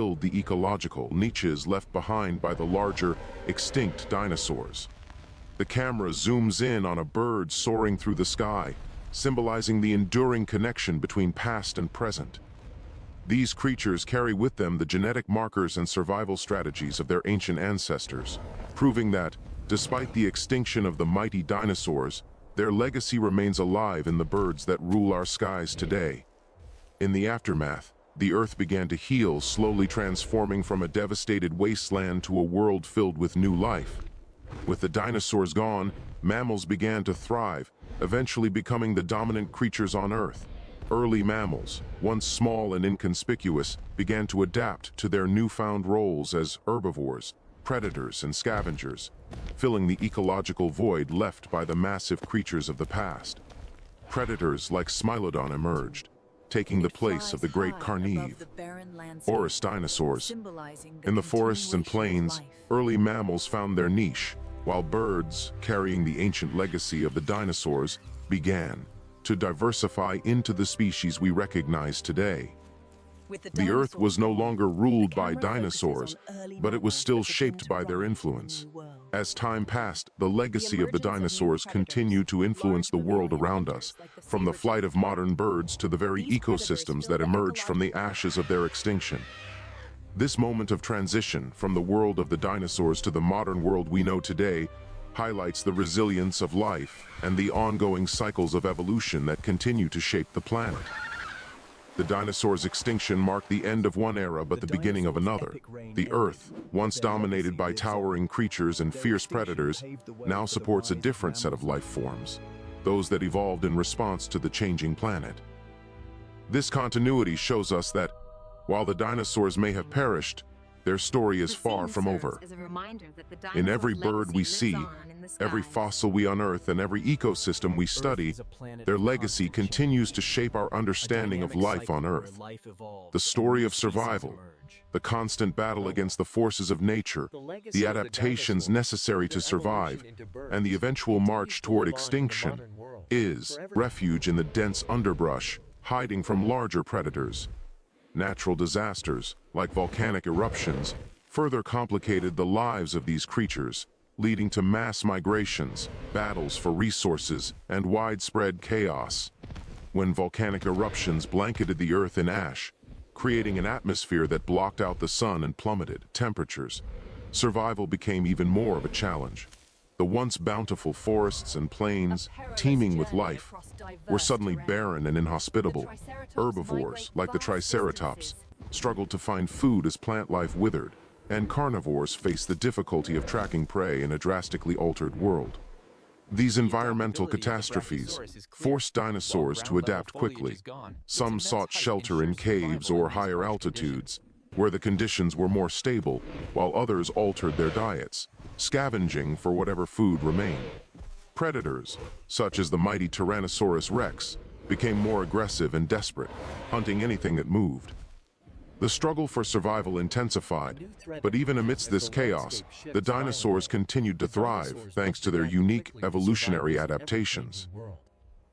filled the ecological niches left behind by the larger, extinct dinosaurs. The camera zooms in on a bird soaring through the sky, symbolizing the enduring connection between past and present. These creatures carry with them the genetic markers and survival strategies of their ancient ancestors, proving that, despite the extinction of the mighty dinosaurs, their legacy remains alive in the birds that rule our skies today. In the aftermath, the Earth began to heal, slowly transforming from a devastated wasteland to a world filled with new life. With the dinosaurs gone, mammals began to thrive, eventually becoming the dominant creatures on Earth. Early mammals, once small and inconspicuous, began to adapt to their newfound roles as herbivores, predators, and scavengers, filling the ecological void left by the massive creatures of the past. Predators like Smilodon emerged, taking the place of the great carnive, forest dinosaurs. In the forests and plains, early mammals found their niche, while birds, carrying the ancient legacy of the dinosaurs, began to diversify into the species we recognize today. The Earth was no longer ruled by dinosaurs, but it was still shaped by their influence. As time passed, the legacy of the dinosaurs continued to influence the world around us, from the flight of modern birds to the very ecosystems that emerged from the ashes of their extinction. This moment of transition from the world of the dinosaurs to the modern world we know today highlights the resilience of life and the ongoing cycles of evolution that continue to shape the planet. The dinosaurs' extinction marked the end of one era but the beginning of another. The Earth, once dominated by towering creatures and fierce predators, now supports a different set of life forms, those that evolved in response to the changing planet. This continuity shows us that, while the dinosaurs may have perished, their story is far from over. In every bird we see, every fossil we unearth, and every ecosystem we study, their legacy continues to shape our understanding of life on Earth. The story of survival, the constant battle against the forces of nature, the adaptations necessary to survive, and the eventual march toward extinction is refuge in the dense underbrush, hiding from larger predators. Natural disasters, like volcanic eruptions, further complicated the lives of these creatures, leading to mass migrations, battles for resources, and widespread chaos. When volcanic eruptions blanketed the Earth in ash, creating an atmosphere that blocked out the sun and plummeted temperatures, survival became even more of a challenge. The once bountiful forests and plains, teeming with life, were suddenly barren and inhospitable. Herbivores, like the Triceratops, struggled to find food as plant life withered, and carnivores faced the difficulty of tracking prey in a drastically altered world. These environmental catastrophes forced dinosaurs to adapt quickly. Some sought shelter in caves or higher altitudes, where the conditions were more stable, while others altered their diets, scavenging for whatever food remained. Predators, such as the mighty Tyrannosaurus rex, became more aggressive and desperate, hunting anything that moved. The struggle for survival intensified, but even amidst this chaos, the dinosaurs continued to thrive thanks to their unique evolutionary adaptations.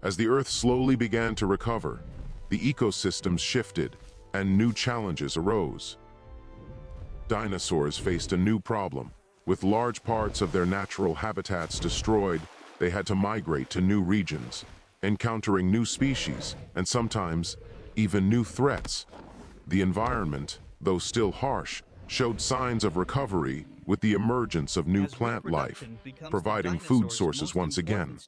As the Earth slowly began to recover, the ecosystems shifted and new challenges arose. Dinosaurs faced a new problem. With large parts of their natural habitats destroyed, they had to migrate to new regions, encountering new species and sometimes even new threats. The environment, though still harsh, showed signs of recovery with the emergence of new plant life, providing food sources once again.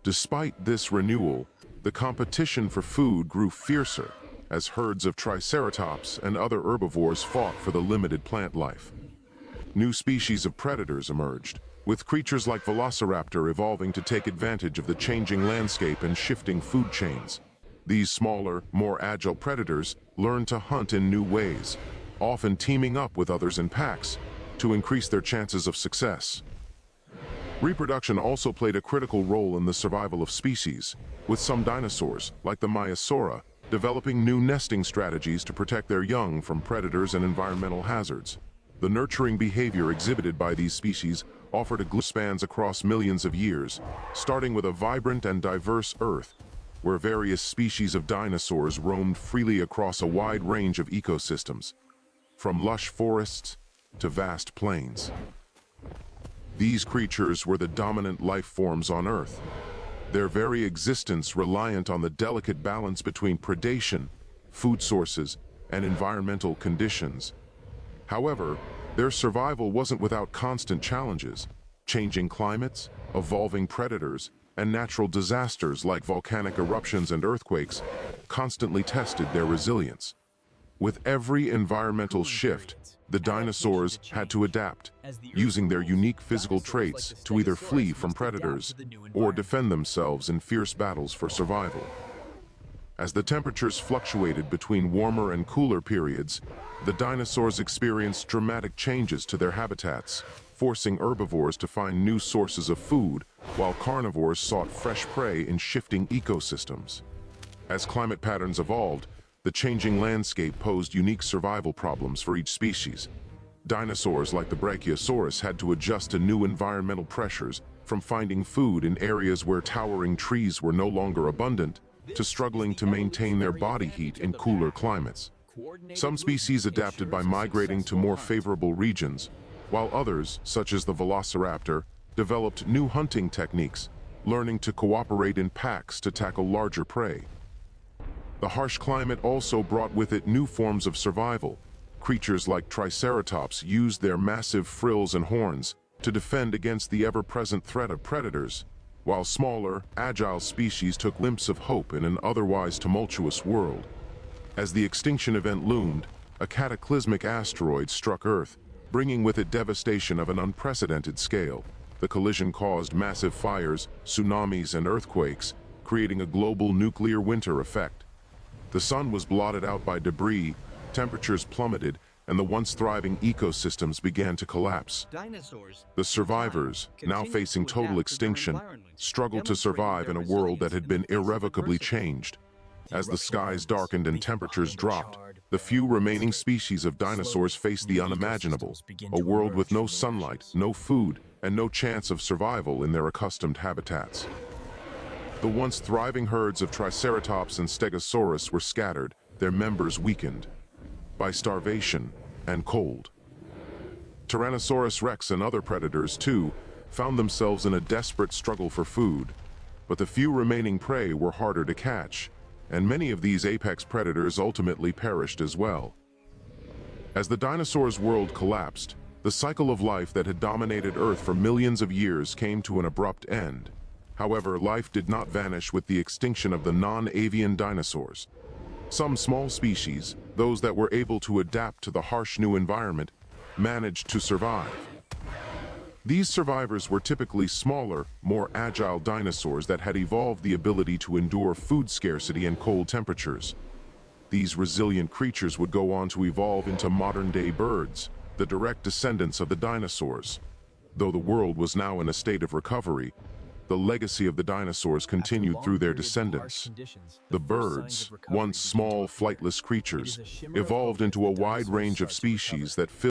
Despite this renewal, the competition for food grew fiercer as herds of Triceratops and other herbivores fought for the limited plant life. New species of predators emerged, with creatures like Velociraptor evolving to take advantage of the changing landscape and shifting food chains. These smaller, more agile predators learned to hunt in new ways, often teaming up with others in packs to increase their chances of success. Reproduction also played a critical role in the survival of species, with some dinosaurs, like the Maiasaura, developing new nesting strategies to protect their young from predators and environmental hazards. The nurturing behavior exhibited by these species offered a glimpse spans across millions of years, starting with a vibrant and diverse Earth. where various species of dinosaurs roamed freely across a wide range of ecosystems, from lush forests to vast plains. These creatures were the dominant life forms on Earth, their very existence reliant on the delicate balance between predation, food sources, and environmental conditions. However, their survival wasn't without constant challenges. Changing climates, evolving predators, and natural disasters like volcanic eruptions and earthquakes constantly tested their resilience. With every environmental shift, the dinosaurs had to adapt, using their unique physical traits to either flee from predators or defend themselves in fierce battles for survival. As the temperatures fluctuated between warmer and cooler periods, the dinosaurs experienced dramatic changes to their habitats, forcing herbivores to find new sources of food, while carnivores sought fresh prey in shifting ecosystems. As climate patterns evolved, the changing landscape posed unique survival problems for each species. Dinosaurs like the Brachiosaurus had to adjust to new environmental pressures, from finding food in areas where towering trees were no longer abundant, to struggling to maintain their body heat in cooler climates. Some species adapted by migrating to more favorable regions, while others, such as the Velociraptor, developed new hunting techniques, learning to cooperate in packs to tackle larger prey. The harsh climate also brought with it new forms of survival. Creatures like Triceratops used their massive frills and horns to defend against the ever-present threat of predators, while smaller, agile species took glimpses of hope in an otherwise tumultuous world. As the extinction event loomed, a cataclysmic asteroid struck Earth, bringing with it devastation of an unprecedented scale. The collision caused massive fires, tsunamis, and earthquakes, creating a global nuclear winter effect. The sun was blotted out by debris, temperatures plummeted, and the once thriving ecosystems began to collapse. The survivors, now facing total extinction, struggled to survive in a world that had been irrevocably changed. As the skies darkened and temperatures dropped, the few remaining species of dinosaurs faced the unimaginable, a world with no sunlight, no food, and no chance of survival in their accustomed habitats. The once thriving herds of Triceratops and Stegosaurus were scattered, their members weakened by starvation and cold. Tyrannosaurus rex and other predators, too, found themselves in a desperate struggle for food, but the few remaining prey were harder to catch, and many of these apex predators ultimately perished as well. As the dinosaurs' world collapsed, the cycle of life that had dominated Earth for millions of years came to an abrupt end. However, life did not vanish with the extinction of the non-avian dinosaurs. Some small species, those that were able to adapt to the harsh new environment, managed to survive. These survivors were typically smaller, more agile dinosaurs that had evolved the ability to endure food scarcity and cold temperatures. These resilient creatures would go on to evolve into modern-day birds, the direct descendants of the dinosaurs. Though the world was now in a state of recovery, the legacy of the dinosaurs continued through their descendants. The birds, once small, flightless creatures, evolved into a wide range of species that filled